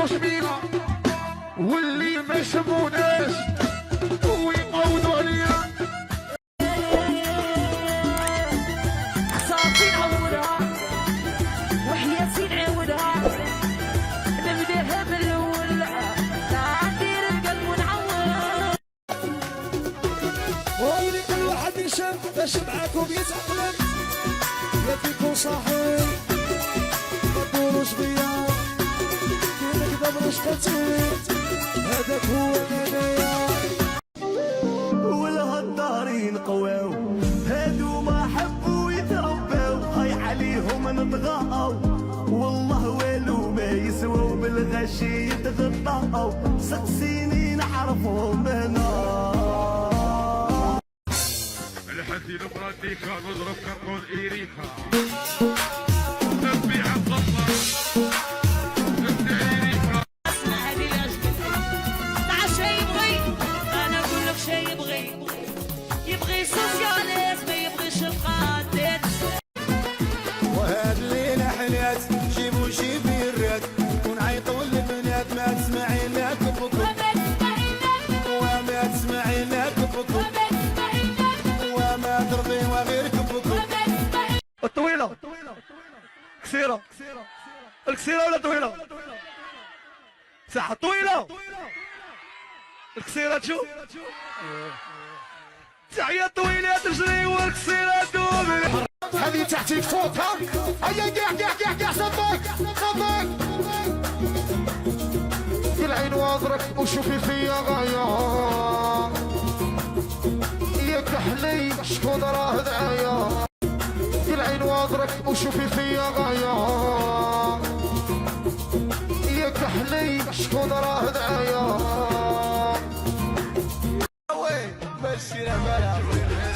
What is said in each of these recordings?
يهضروش بينا واللي ما يشموناش ويقودوا علينا. صافي نعورها وحياتي نعاودها نبداها من الاول تعدير القلب ونعور. ويلي كل واحد يشم باش معاكم يتأقلم يا فيكم صاحي ما تدوروش بيا كي نكذب واش قلتيت هذاك هو انايا. والهدارين قواو هادو ما حبوا يترباو هاي عليهم نطغاو والله والو ما يسواو بالغشي يتغطاو 6 سنين نعرفهم هنا. الحدي لبراتيكا نضرب كركون إيريكا نبيع الضفة نبني إيريكا. اسمع هذه الأجمل مع شي يبغي أنا أقول لك شي يبغي سوسياليست ما يبغيش القادات. وهاد الليلة حلات جيبوا شي بيرات ونعيطوا للبنات ما تسمعي لا كبكم وما تسمعي لا كبكم وما ترضي وغير كبكم. الطويلة قصيرة القصيرة ولا طويلة؟ صح طويلة القصيرة تشوف تحية طويلة تجري والقصيرة دوم. هذه تحتيك فوق ها هيا قاع صدق في العين واضرك وشوفي فيا غاية يا كحلي شكون راه دعاية في العين واضرك وشوفي فيا غاية يا كحلي شكون راه دعاية. ماشي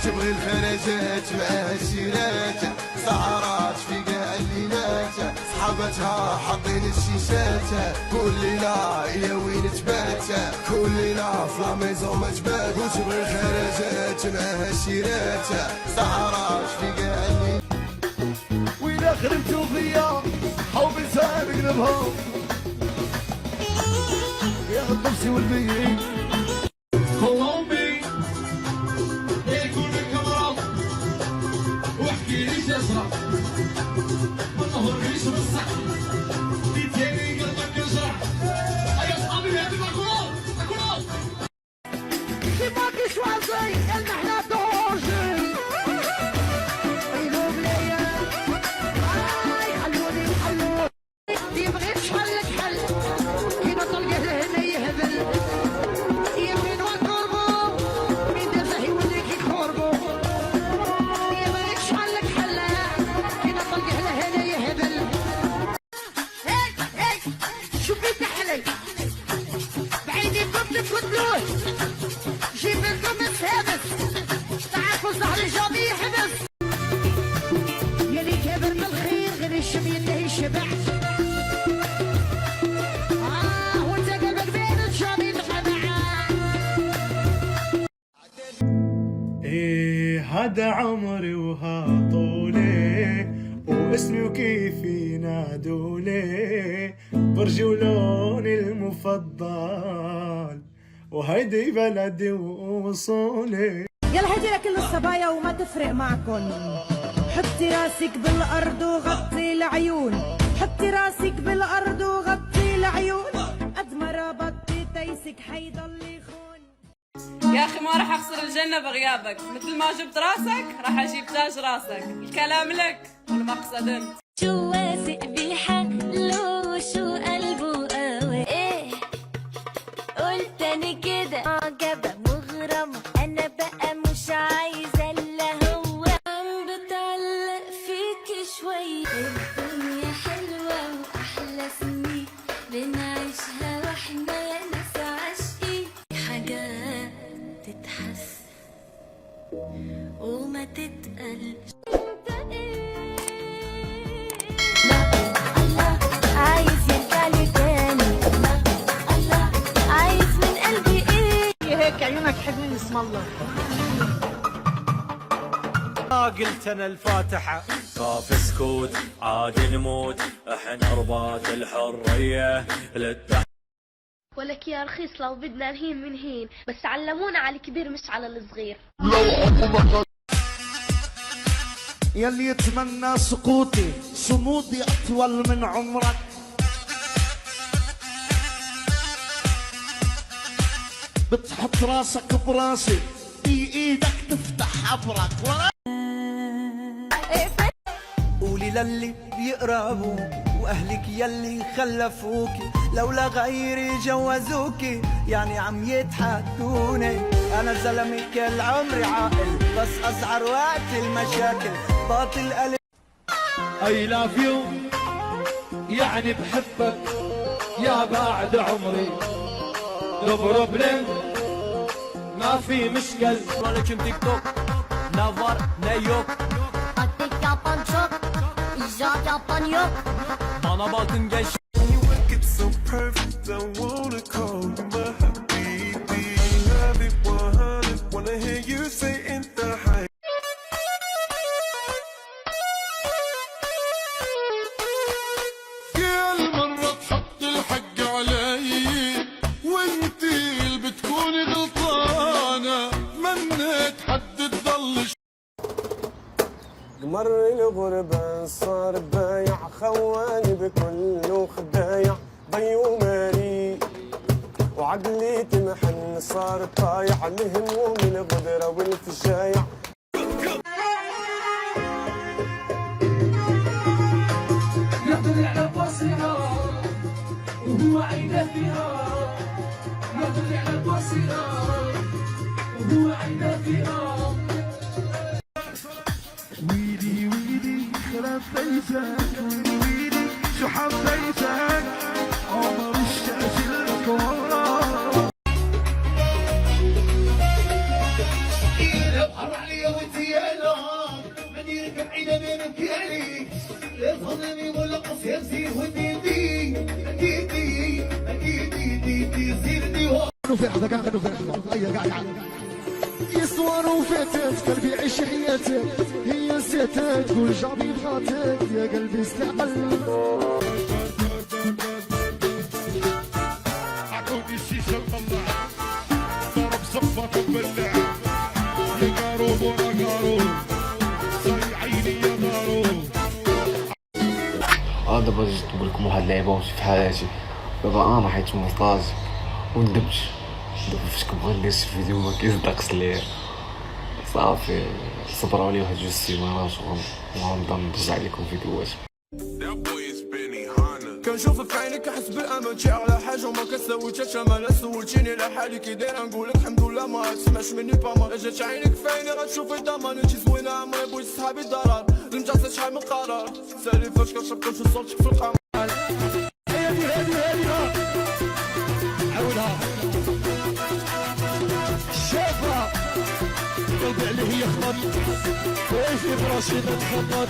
تبغي الخرجات معاها الشيرات سهرات في كاع الليلات صحابتها حاطين الشيشات كل ليلة يا وين تبات كل ليلة في لا ميزون ما تبات. وتبغي الخرجات معاها الشيرات سهرات في كاع الليلات وإلا خدمتو فيا حوب انسان نقلبها يا الطبسي والبيي جيب لكم السادس تعرفوا صح الجامي يحبس يلي كابر بالخير غير الشميل له يشبع. وانت قلبك بين الجامي تقنع. ايه هذا عمري وها طولي واسمي وكيفي نادولي برجي ولوني المفضل وهيدي بلدي ووصولي. يلا هدي لكل الصبايا وما تفرق معكن. حطي راسك بالارض وغطي العيون حطي راسك بالارض وغطي العيون قد ما ربطتي تيسك حيضل يخون. يا اخي ما راح اخسر الجنة بغيابك مثل ما جبت راسك راح اجيب تاج راسك. الكلام لك والمقصد انت. شو واثق بحاله شو قلبه قوي ايه قلت انا كده معجبة مغرمة انا بقى مش عايزة الا هو عم بتعلق فيك شوي. الدنيا حلوة واحلى سنين بنعيشها واحنا يا ناس عاشقين حاجات تتحس وما تتقلش. عايز يرجع لي تاني الله عايز من قلبي ايه هيك عيونك حلوين اسم الله. قلت انا الفاتحة نخاف سكوت عاد نموت احنا رباط الحرية ولك يا رخيص لو بدنا نهين من هين، بس علمونا على الكبير مش على الصغير. يلي يتمنى سقوطي صمودي أطول من عمرك، بتحط راسك براسي ايدك تفتح عبرك. قولي للي بيقربوك واهلك يلي خلفوكي لولا غيري جوزوكي يعني عم يتحدوني. انا زلمة كل عمري عاقل بس ازعر وقت المشاكل باطل قلب. I love you يعني بحبك يا بعد عمري، no problem ما في مشكل. ولكن تيك توك نافار نيوك Taktik yapan çok, icraat yapan yok. bana bakın geç. قمر الغربة صار بايع خواني بكل خدايع ضي وماري وعقلي تمحن صار طايع الهموم الغدرة والفجايع. يطلع على بصيرة وهو عينه فيها، يطلع على بصيرة وهو عينه فيها. ويلي ويلي خرب بيتك، ويلي ويلي شو حبيتك عمر الشاشة لك والله. بحر عليا وانتيالا من يركب عينه بينك يالي الظلم يقول قصير زين وديدي اكيدي اكيدي زيرني هو في حدك قاعد في حدك اي قاعد يسوار وفاتت قلبي عيش حياتك هي نسيتك تقول شعبي بغاتك يا قلبي استعمل. عقودي الشيشة مطلع ضرب صفك وبلع يا قاروب ورا قاروب صاي عيني يا قاروب. دابا جيت نقول لكم واحد اللعيبه ومشي في حياتي. دابا انا حيت مونطاج وندمت دابا فاش كنبغي ندير شي فيديو ما كيصدقش ليا صافي صبروا عليه واحد 2 سيمانات وغنبدا نرجع لكم فيديوهات. كنشوف في عينيك احس بالامان شي على حاجه وما كتسويتهاش ما سولتيني على حالي كي داير نقولك الحمد لله ما تسمعش مني بامان. جات عينيك في عيني غتشوفي ضمان انتي زوينه عمري بغيت صحابي الضرر المجازات شحال من قرار سالي فاش كنشرب كنشوف صوتك في القمر. هادي عاودها شافها قلبي عليه يخمر ويجي براشي تتخمر.